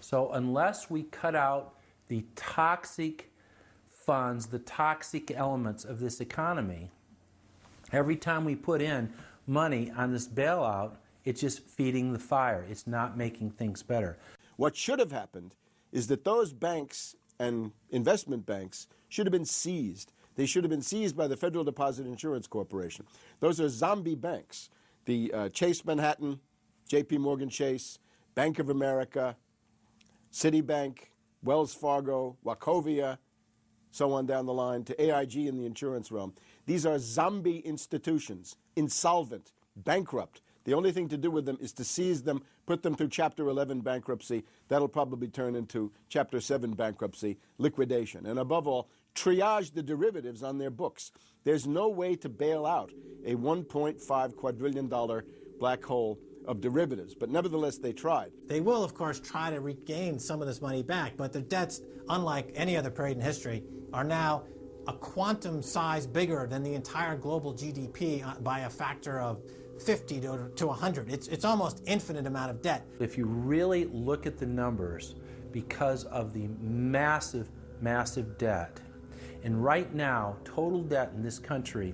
So unless we cut out the toxic funds, the toxic elements of this economy, every time we put in money on this bailout, it's just feeding the fire. It's not making things better. What should have happened is that those banks and investment banks should have been seized. They should have been seized by the Federal Deposit Insurance Corporation. Those are zombie banks. The Chase Manhattan, JP Morgan Chase, Bank of America, Citibank, Wells Fargo, Wachovia, so on down the line, to AIG in the insurance realm. These are zombie institutions, insolvent, bankrupt. The only thing to do with them is to seize them, put them through Chapter 11 bankruptcy. That'll probably turn into Chapter 7 bankruptcy, liquidation. And above all, triage the derivatives on their books. There's no way to bail out a $1.5 quadrillion black hole of derivatives, but nevertheless they tried. They will, of course, try to regain some of this money back, but their debts, unlike any other period in history, are now a quantum size bigger than the entire global GDP by a factor of 50 to 100. It's almost infinite amount of debt. If you really look at the numbers, because of the massive, massive debt, and right now, total debt in this country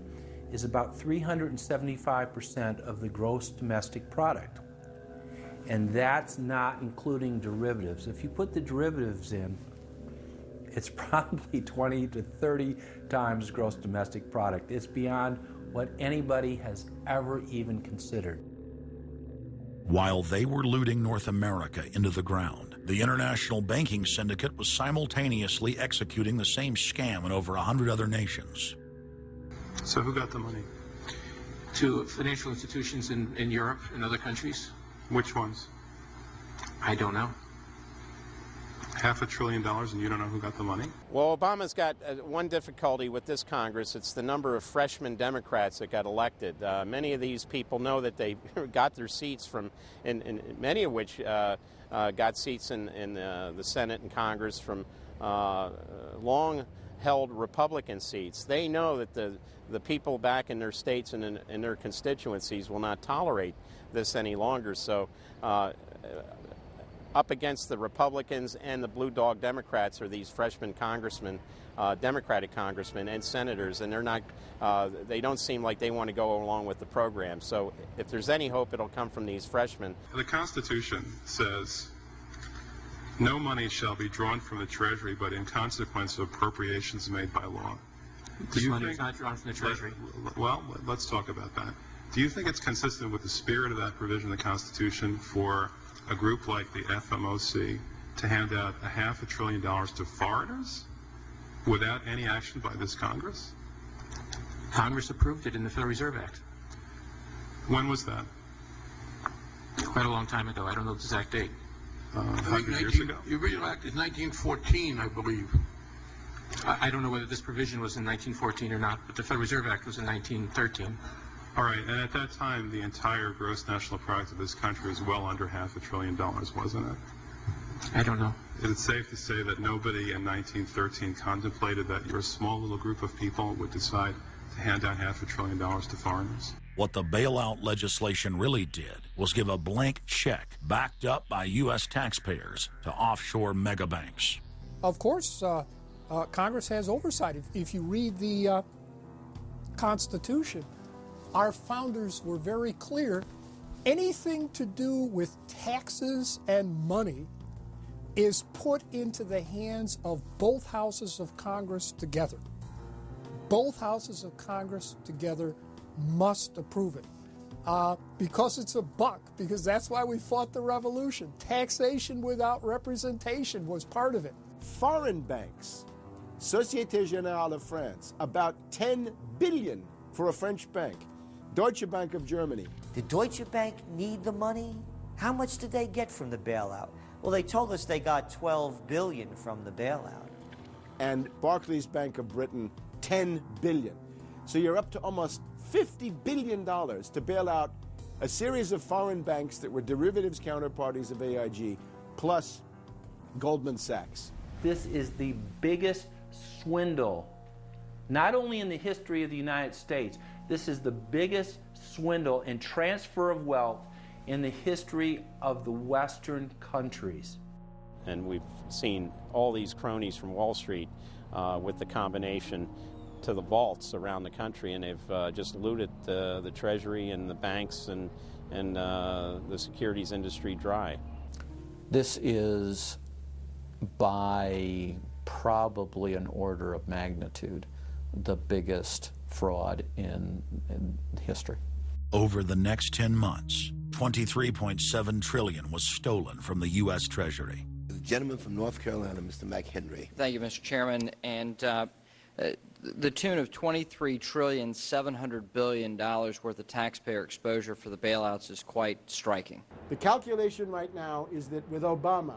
is about 375% of the gross domestic product. And that's not including derivatives. If you put the derivatives in, it's probably 20 to 30 times gross domestic product. It's beyond what anybody has ever even considered. While they were looting North America into the ground, the international banking syndicate was simultaneously executing the same scam in over 100 other nations. So who got the money? To financial institutions in Europe and other countries. Which ones? I don't know. $500 billion and you don't know who got the money? Well, Obama's got one difficulty with this Congress. It's the number of freshman Democrats that got elected. Many of these people know that they got their seats from, and many of which got seats in the Senate and Congress from long-held Republican seats. They know that the people back in their states and in their constituencies will not tolerate this any longer. So up against the Republicans and the blue dog Democrats are these freshman congressmen, Democratic congressmen and senators, and they're not, they don't seem like they want to go along with the program. So if there's any hope, it'll come from these freshmen. The Constitution says no money shall be drawn from the Treasury but in consequence of appropriations made by law. This money is not drawn from the Treasury. Well, let's talk about that. Do you think it's consistent with the spirit of that provision of the Constitution for a group like the FMOC to hand out $500 billion to foreigners without any action by this Congress? Congress approved it in the Federal Reserve Act. When was that? Quite a long time ago. I don't know the exact date. 100 years ago? The original act is 1914, I believe. I don't know whether this provision was in 1914 or not, but the Federal Reserve Act was in 1913. All right, and at that time, the entire gross national product of this country was well under $500 billion, wasn't it? I don't know. Is it safe to say that nobody in 1913 contemplated that your small little group of people would decide to hand out $500 billion to foreigners? What the bailout legislation really did was give a blank check backed up by U.S. taxpayers to offshore megabanks. Of course, Congress has oversight. If you read the Constitution, our founders were very clear. Anything to do with taxes and money is put into the hands of both houses of Congress together. Both houses of Congress together must approve it. Because it's a buck, because that's why we fought the revolution. Taxation without representation was part of it. Foreign banks, Société Générale of France, about 10 billion for a French bank. Deutsche Bank of Germany. Did Deutsche Bank need the money? How much did they get from the bailout? Well, they told us they got $12 billion from the bailout. And Barclays Bank of Britain, $10 billion. So you're up to almost $50 billion to bail out a series of foreign banks that were derivatives counterparties of AIG, plus Goldman Sachs. This is the biggest swindle, not only in the history of the United States, this is the biggest swindle and transfer of wealth in the history of the Western countries. And we've seen all these cronies from Wall Street with the combination to the vaults around the country, and they've just looted the Treasury and the banks and the securities industry dry. This is by probably an order of magnitude the biggest fraud in history. Over the next 10 months, $23.7 trillion was stolen from the U.S. Treasury. The gentleman from North Carolina, Mr. McHenry. Thank you, Mr. Chairman. And the tune of $23.7 trillion worth of taxpayer exposure for the bailouts is quite striking. The calculation right now is that with Obama,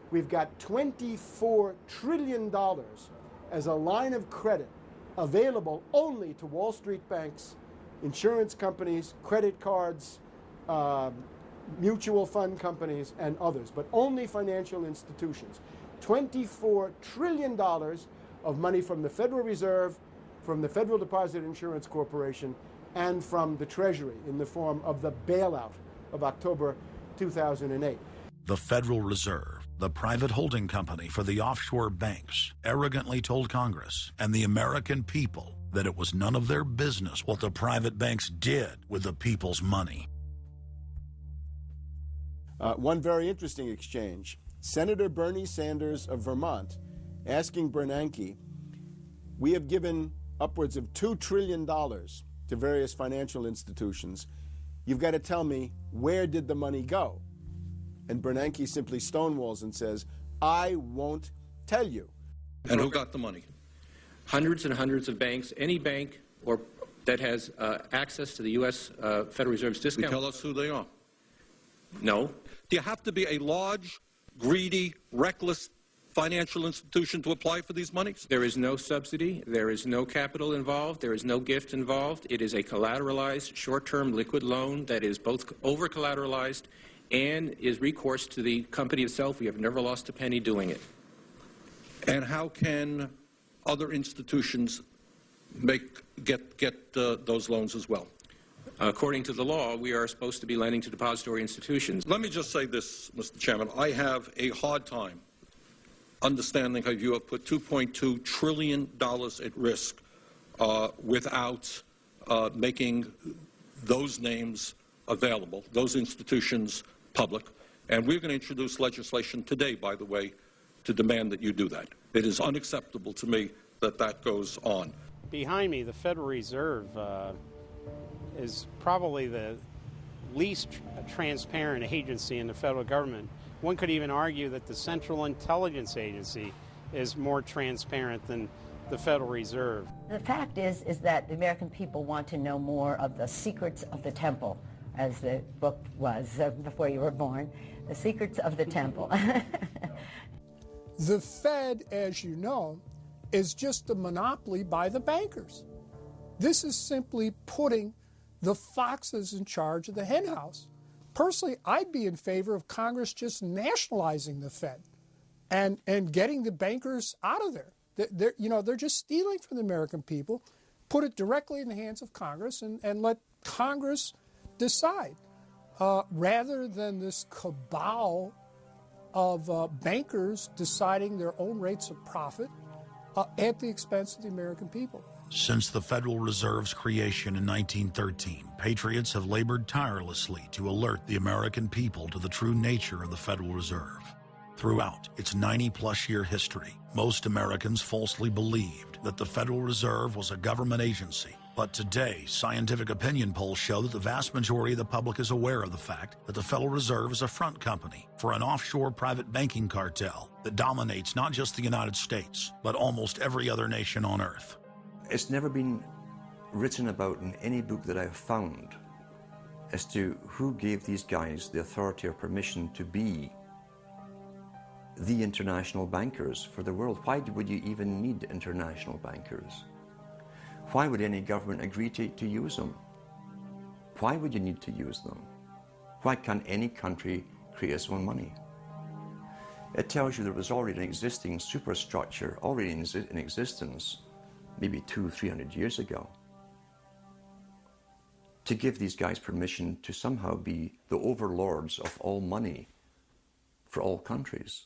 we've got $24 trillion as a line of credit available only to Wall Street banks, insurance companies, credit cards, mutual fund companies, and others, but only financial institutions. $24 trillion of money from the Federal Reserve, from the Federal Deposit Insurance Corporation, and from the Treasury in the form of the bailout of October 2008. The Federal Reserve, the private holding company for the offshore banks, arrogantly told Congress and the American people that it was none of their business what the private banks did with the people's money. One very interesting exchange. Senator Bernie Sanders of Vermont asking Bernanke, we have given upwards of $2 trillion to various financial institutions. You've got to tell me, where did the money go? And Bernanke simply stonewalls and says, I won't tell you. And who got the money? Hundreds and hundreds of banks. Any bank or that has access to the U.S. Federal Reserve's discount. You tell us who they are. No. Do you have to be a large, greedy, reckless financial institution to apply for these monies? There is no subsidy. There is no capital involved. There is no gift involved. It is a collateralized, short-term liquid loan that is both over-collateralized and is recourse to the company itself. We have never lost a penny doing it. And how can other institutions get those loans as well? According to the law, we are supposed to be lending to depository institutions. Let me just say this, Mr. Chairman. I have a hard time understanding how you have put $2.2 trillion at risk without making those names available, those institutions public. And we're going to introduce legislation today, by the way, to demand that you do that. It is unacceptable to me that that goes on. Behind me, the Federal Reserve is probably the least transparent agency in the federal government. One could even argue that the Central Intelligence Agency is more transparent than the Federal Reserve. The fact is that the American people want to know more of the secrets of the temple, as the book was before you were born, the secrets of the temple. The Fed, as you know, is just a monopoly by the bankers. This is simply putting the foxes in charge of the henhouse. Personally, I'd be in favor of Congress just nationalizing the Fed and getting the bankers out of there. They're just stealing from the American people. Put it directly in the hands of Congress and let Congress decide, rather than this cabal of bankers deciding their own rates of profit at the expense of the American people. Since the Federal Reserve's creation in 1913, patriots have labored tirelessly to alert the American people to the true nature of the Federal Reserve. Throughout its 90-plus year history, most Americans falsely believed that the Federal Reserve was a government agency. But today, scientific opinion polls show that the vast majority of the public is aware of the fact that the Federal Reserve is a front company for an offshore private banking cartel that dominates not just the United States, but almost every other nation on Earth. It's never been written about in any book that I've found as to who gave these guys the authority or permission to be the international bankers for the world. Why would you even need international bankers? Why would any government agree to use them? Why would you need to use them? Why can't any country create its own money? It tells you there was already an existing superstructure, already in existence, maybe 200-300 years ago, to give these guys permission to somehow be the overlords of all money for all countries.